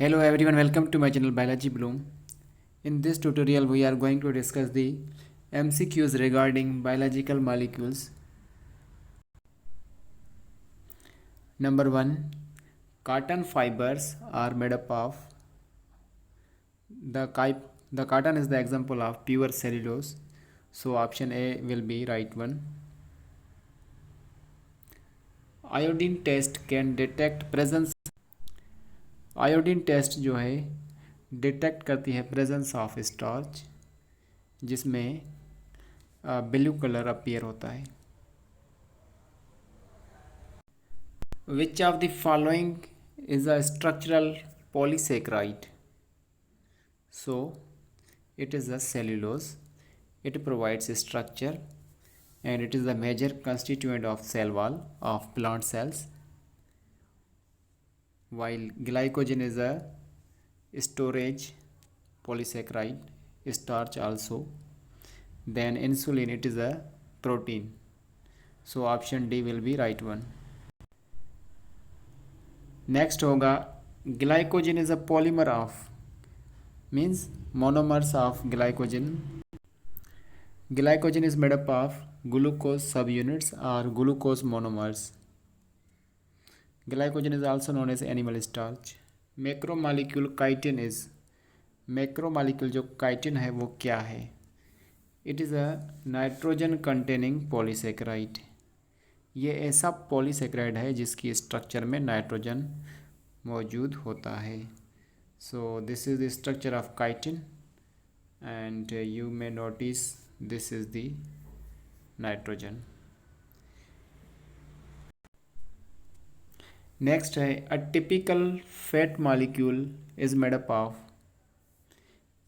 Hello everyone, welcome to my channel Biology Bloom. In this tutorial we are going to discuss the MCQs regarding biological molecules. Number 1. Cotton fibers are made up of the cotton is the example of pure cellulose. So option A will be right one. Iodine test can detect presence iodine test जो है detect करती है presence of starch जिसमें blue colour appear होता है. Which of the following is a structural polysaccharide. So it is a cellulose. It provides structure and it is the major constituent of cell wall of plant cells, while glycogen is a storage polysaccharide, starch also. Then insulin, it is a protein. So option D will be right one. Next होगा glycogen is a polymer of means monomers of glycogen. Glycogen is made up of glucose subunits or glucose monomers. Glycogen is also known as animal starch. Macromolecule chitin is macromolecule जो chitin है वो क्या है. It is a nitrogen containing polysaccharide. ये ऐसा polysaccharide है जिसकी structure में नाइट्रोजन मौजूद होता है. So this is the structure of chitin and you may notice this is the nitrogen. Next है a typical fat molecule is made up of.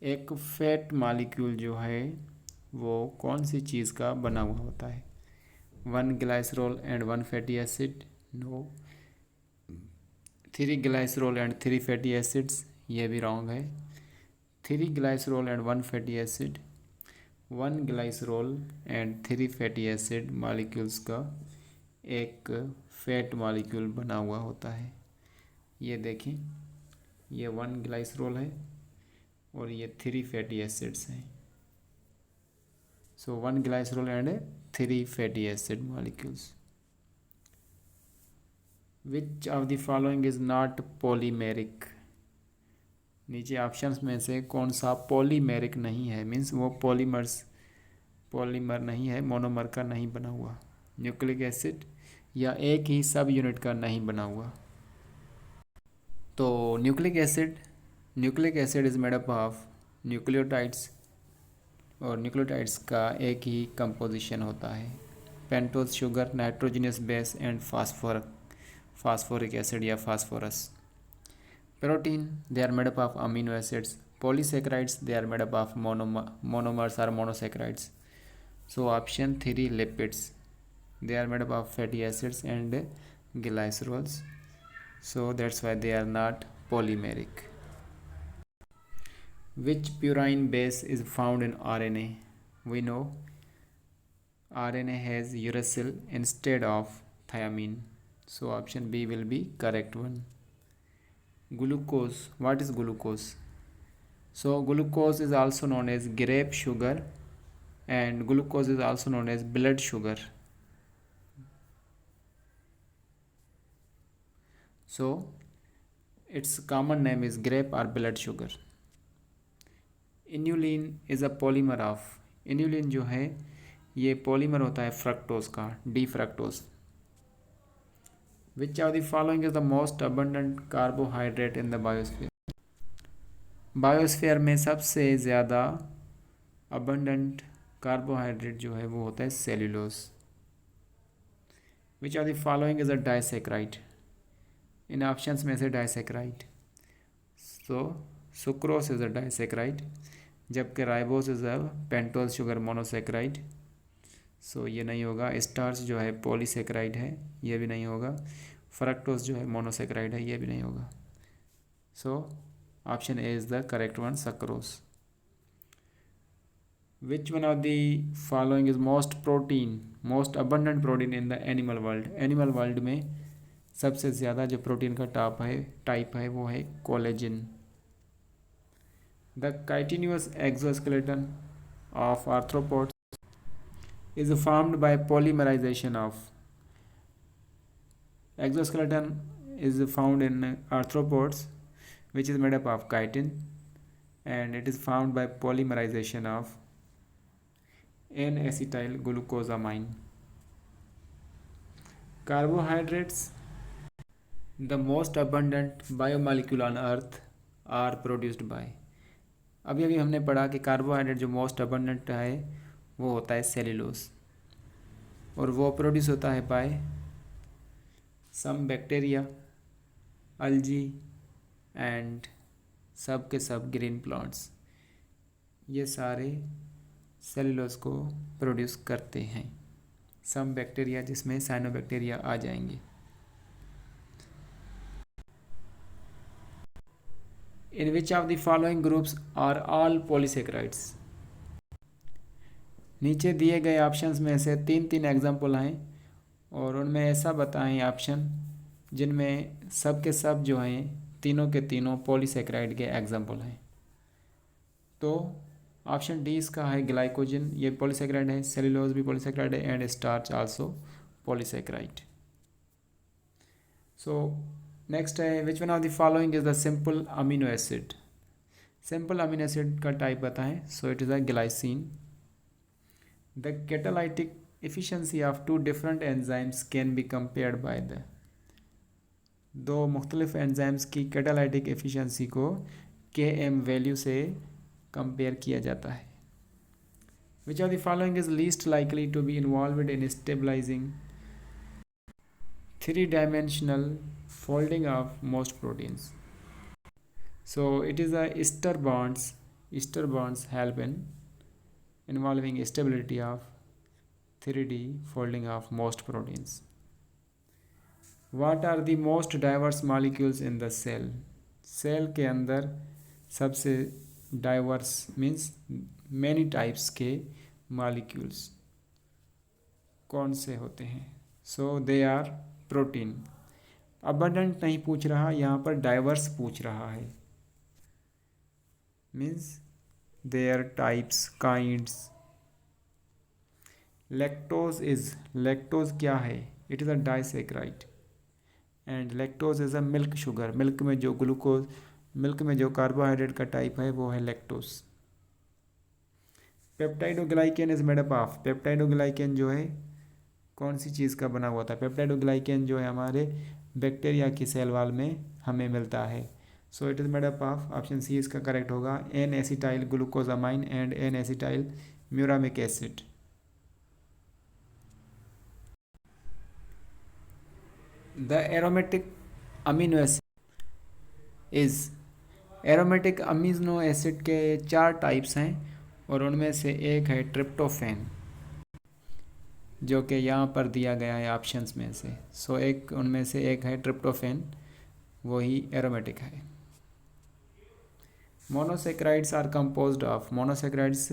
एक फैट मॉलिक्यूल जो है वो कौन सी चीज़ का बना हुआ होता है. 1 glycerol and 1 fatty acid. No. 3 glycerol and 3 fatty acids. ये भी रॉन्ग है. 3 glycerol and 1 fatty acid. 1 glycerol and 3 fatty acid molecules का एक फैट मॉलिक्यूल बना हुआ होता है. ये देखें, ये 1 ग्लाइसरॉल है और ये 3 फैटी एसिड्स हैं. सो 1 glycerol and 3 fatty acid molecules. Which of the following is not polymeric. नीचे ऑप्शंस में से कौन सा पॉलीमेरिक नहीं है. मीन्स वो पॉलीमर नहीं है, मोनोमर का नहीं बना हुआ. न्यूक्लिक एसिड या एक ही सब यूनिट का नहीं बना हुआ. तो nucleic acid is made up of nucleotides और न्यूक्लियोटाइड्स का एक ही कंपोजिशन होता है. Pentose sugar, nitrogenous base and phosphoric acid या phosphorus. Protein they are made up of amino acids. Polysaccharides they are made up of monomers और monosaccharides. So option 3 lipids. They are made up of fatty acids and glycerols, so that's why they are not polymeric. Which purine base is found in RNA? We know RNA has uracil instead of thiamine, so option B will be correct one. Glucose, what is glucose? So glucose is also known as grape sugar and glucose is also known as blood sugar. So its common name is grape or blood sugar. Inulin is a polymer of. Inulin जो है ये polymer होता है fructose का, D fructose. Which of the following is the most abundant carbohydrate in the biosphere? Biosphere में सबसे ज़्यादा abundant carbohydrate जो है वो होता है cellulose. Which of the following is a disaccharide? इन ऑप्शंस में से disaccharide. So sucrose is a disaccharide जबकि ribose is a pentose sugar monosaccharide. So ये नहीं होगा. स्टार्च जो है पॉलीसेक्राइड है, ये भी नहीं होगा. फ्रक्टोज जो है मोनोसेक्राइड है, ये भी नहीं होगा. So option A is the correct one, sucrose. Which one of the following is most abundant protein in the animal world. Animal world में सबसे ज़्यादा जो प्रोटीन का टाइप है वो है collagen. The chitinous exoskeleton of arthropods is formed by polymerisation of exoskeleton is found in arthropods which is made up of chitin, and it is found by polymerization of N-acetyl glucosamine. Carbohydrates, the most abundant biomolecule on earth, are produced by, अभी अभी हमने पढ़ा कि carbohydrate जो most abundant है वो होता है सेल्यूलोज, और वो प्रोड्यूस होता है बाय सम बैक्टीरिया, अल्जी एंड सब के सब ग्रीन प्लांट्स, ये सारे सेल्यूलोज को प्रोड्यूस करते हैं। सम बैक्टीरिया जिसमें साइनोबैक्टीरिया आ जाएंगे। In which of the following groups are all polysaccharides. नीचे दिए गए ऑप्शंस में से तीन तीन एग्जाम्पल हैं और उनमें ऐसा बताएं ऑप्शन जिनमें सब के सब जो हैं तीनों के तीनों पॉलीसेक्राइड के एग्जाम्पल हैं। तो ऑप्शन डी इसका है ग्लाइकोजन, ये पॉलीसेक्राइड है, सेल्यूलोज भी पॉलीसेक्राइड है, and starch also polysaccharide. So next है which one of the following is the simple amino acid. Simple amino acid का टाइप बताएं। So it is a glycine. The catalytic efficiency of two different enzymes can be compared by the, दो मुख्तलिफ enzymes की catalytic efficiency को Km value से compare किया जाता है। Which of the following is least likely to be involved in stabilising three dimensional folding of most proteins. So it is a ester bonds. Ester bonds help in involving stability of 3D folding of most proteins. What are the most diverse molecules in the cell? Cell के अंदर सबसे diverse means many types के molecules कौन से होते हैं? So they are protein. Abundant नहीं पूछ रहा, यहाँ पर डाइवर्स पूछ रहा है, means their types, kinds. Lactose क्या है? It is a disaccharide and lactose is a milk sugar. Milk में जो कार्बोहाइड्रेट का टाइप है वो है lactose. Peptidoglycan is made up of. Peptidoglycan जो है कौन सी चीज़ का बना हुआ था? पेप्टाइडोग्लाइकेन जो है हमारे बैक्टीरिया की सेल वाल में हमें मिलता है। So it is made up of, option C इसका करेक्ट होगा, N acetyl glucosamine and N acetyl muramic acid. The aromatic amino acid is, aromatic amino acid के 4 टाइप्स हैं और उनमें से एक है ट्रिप्टोफैन, जो कि यहाँ पर दिया गया है ऑप्शंस में से। सो एक उनमें से एक है ट्रिप्टोफैन, वही एरोमेटिक है। Monosaccharides are composed of. Monosaccharides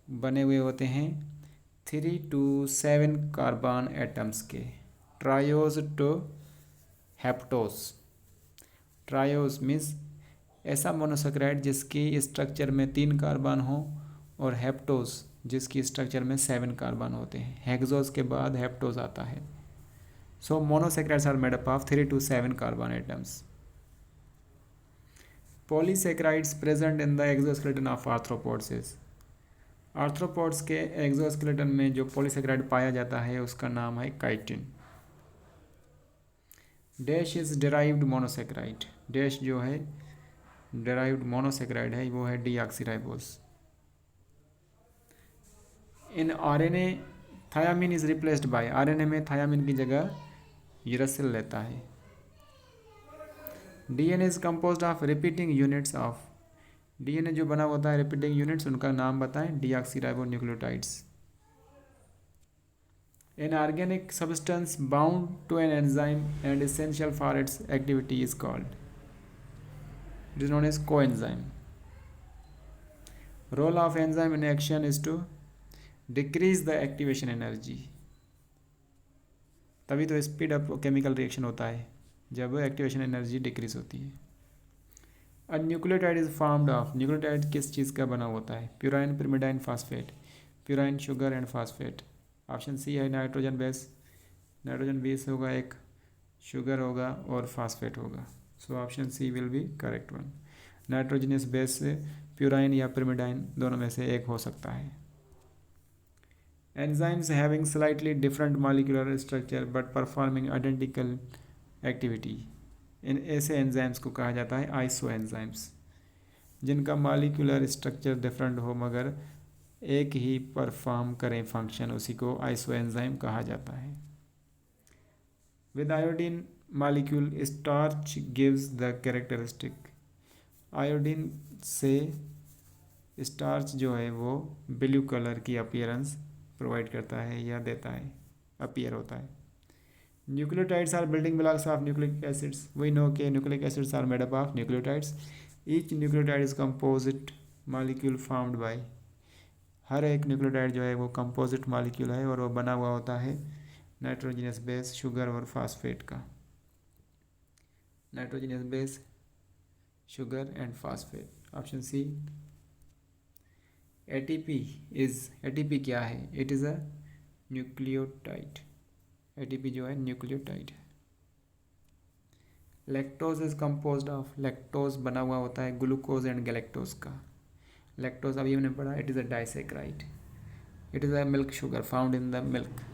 बने हुए होते हैं 3 to 7 कार्बन एटम्स के। Triose to heptose. Triose means ऐसा मोनोसेक्राइड जिसकी स्ट्रक्चर में 3 कार्बन हो, और हेप्टोस जिसकी स्ट्रक्चर में 7 कार्बन होते हैं। हेक्सोस के बाद हेप्टोस आता है। So monosaccharides are made up of 3 to 7 carbon atoms. Polysaccharides present in the exoskeleton of arthropods is. Arthropods के एक्सोस्केलेटन में जो पॉलीसेक्राइड पाया जाता है उसका नाम है chitin. Dash is derived monosaccharide. Dash जो है डेराइव्ड मोनोसेक्राइड है वो है deoxyribose. In RNA thymine is replaced by. RNA में थायामीन की जगह यूरासिल लेता है। DNA is composed of repeating units of. DNA जो बना होता है रिपीटिंग यूनिट्स, उनका नाम बताएं। Deoxyribonucleotides. An organic substance bound to an enzyme and essential for its activity is called. It is known as coenzyme. Role of enzyme in action is to decrease the activation energy. तभी तो speed up chemical reaction होता है जब activation energy decrease होती है। A nucleotide is formed of, nucleotide किस चीज़ का बना होता है? Purine, pyrimidine, phosphate. Purine sugar and phosphate. Option C है नाइट्रोजन बेस, नाइट्रोजन बेस होगा एक, शुगर होगा और फास्फेट होगा। So option C will be correct one. Nitrogenous base से प्यूराइन या पिरिमिडाइन दोनों में से एक हो सकता है। Enzymes having slightly different molecular structure but performing identical activity, इन ऐसे एंजाइम्स को कहा जाता है आइसो एंजाइम्स, जिनका मॉलिक्यूलर स्ट्रक्चर डिफरेंट हो मगर एक ही परफॉर्म करें फंक्शन, उसी को आइसो एंजाइम कहा जाता है। With iodine molecule starch gives the characteristic, iodine से स्टार्च जो है वो ब्लू कलर की अपीयरेंस प्रोवाइड करता है या देता है, अपीयर होता है। Nucleotides are building blocks of nucleic acids, we know के nucleic acids are made up of nucleotides, each nucleotide is composite molecule found by, हर एक न्यूक्लियोटाइड जो है वो कंपोजिट मॉलिक्यूल है और वो बना हुआ होता है नाइट्रोजनस बेस, शुगर और फास्फेट का। Nitrogenous base, sugar and phosphate, option C. ATP is, ATP क्या है? It is a nucleotide, ATP जो है न्यूक्लियोटाइड है। Lactose is composed of, lactose बना हुआ होता है ग्लूकोज एंड गैलेक्टोज का। लैक्टोज अभी हमने पढ़ा, it is a disaccharide, it is a milk sugar found in the milk.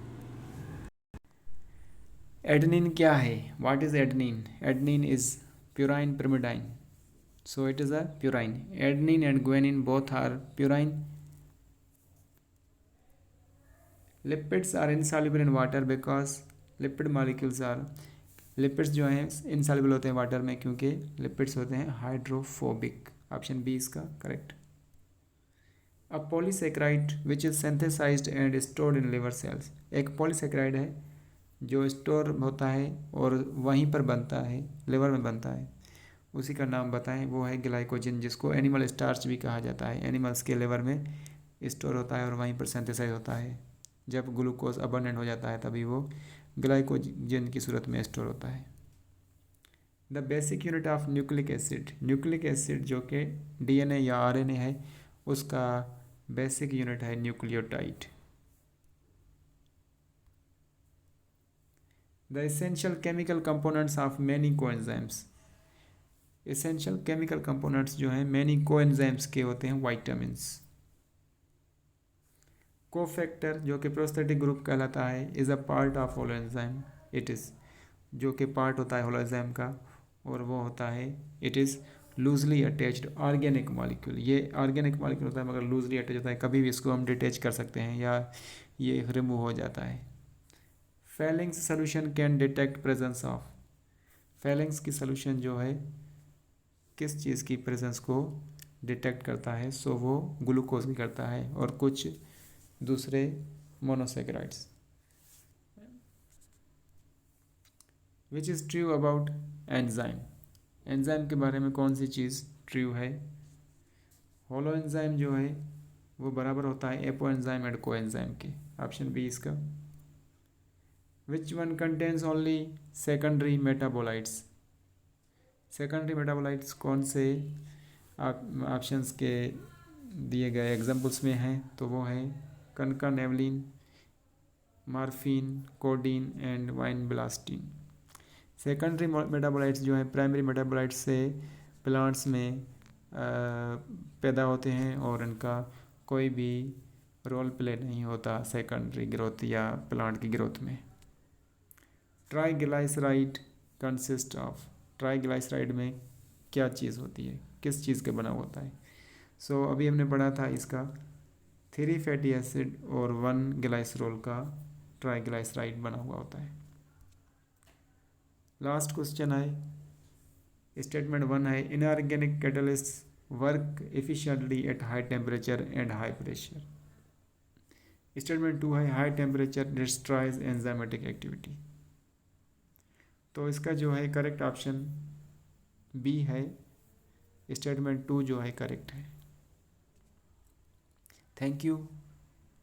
Adenine क्या है? What is adenine? Adenine is प्यूराइन pyrimidine, so it is a purine. Adenine and guanine both are purine. Lipids are insoluble in water because lipid molecules are, lipids जो हैं insoluble होते हैं water में क्योंकि lipids होते हैं हाइड्रोफोबिक। ऑप्शन बी इसका correct. A polysaccharide which is synthesised and stored in liver cells, एक पॉलीसेक्राइड है जो स्टोर होता है और वहीं पर बनता है, लिवर में बनता है, उसी का नाम बताएं। वो है ग्लाइकोजन, जिसको एनिमल स्टार्च भी कहा जाता है। एनिमल्स के लिवर में स्टोर होता है और वहीं पर सिंथेसाइज होता है। जब ग्लूकोज अबंडेंट हो जाता है तभी वो ग्लाइकोजन की सूरत में स्टोर होता है। The basic unit of nucleic acid, nucleic acid जो कि डीएनए या आरएनए है उसका बेसिक यूनिट है nucleotide. The essential chemical components of many coenzymes, essential chemical components जो हैं मैनी कोएंजाइम्स के होते हैं वाइटामिन्स। कोफैक्टर जो कि प्रोस्थेटिक ग्रुप कहलाता है is a part of holoenzyme, it is, जो कि पार्ट होता है होलोएंजाइम का और वो होता है it is loosely attached organic molecule. ये ऑर्गेनिक मॉलिक्यूल होता है मगर लूजली अटैच होता है, कभी भी इसको हम डिटैच कर सकते हैं या ये रिमूव हो जाता है। Fehling's solution can detect presence of, Fehling's की सोल्यूशन जो है किस चीज़ की प्रेजेंस को डिटेक्ट करता है? सो वो ग्लूकोज की करता है और कुछ दूसरे monosaccharides. Which is true about enzyme, enzyme के बारे में कौन सी चीज़ ट्रू है? होलो एंजाइम जो है वो बराबर होता है एपो एंजाइम एंड को एंजाइम के। ऑप्शन बी इसका। Which one contains only secondary metabolites, secondary metabolites कौन से ऑप्शंस के दिए गए एग्जांपल्स में हैं? तो वो है concanavalin, morphine, codeine and vinblastine. Secondary metabolites जो हैं प्राइमरी मेटाबोलाइट्स से प्लांट्स में पैदा होते हैं और इनका कोई भी रोल प्ले नहीं होता सेकेंडरी ग्रोथ या प्लांट की ग्रोथ में। ट्राइग्लाइसराइड कंसिस्ट ऑफ, ट्राइग्लाइसराइड में क्या चीज़ होती है, किस चीज़ का बना होता है? सो अभी हमने पढ़ा था इसका 3 फैटी एसिड और 1 ग्लाइसरोल का ट्राइग्लाइसराइड बना हुआ होता है। लास्ट क्वेश्चन है स्टेटमेंट 1 है inorganic catalyst work efficiently at high temperature and high pressure. Statement 2 है high temperature destroys enzymatic activity. तो इसका जो है करेक्ट ऑप्शन बी है, स्टेटमेंट 2 जो है करेक्ट है। Thank you.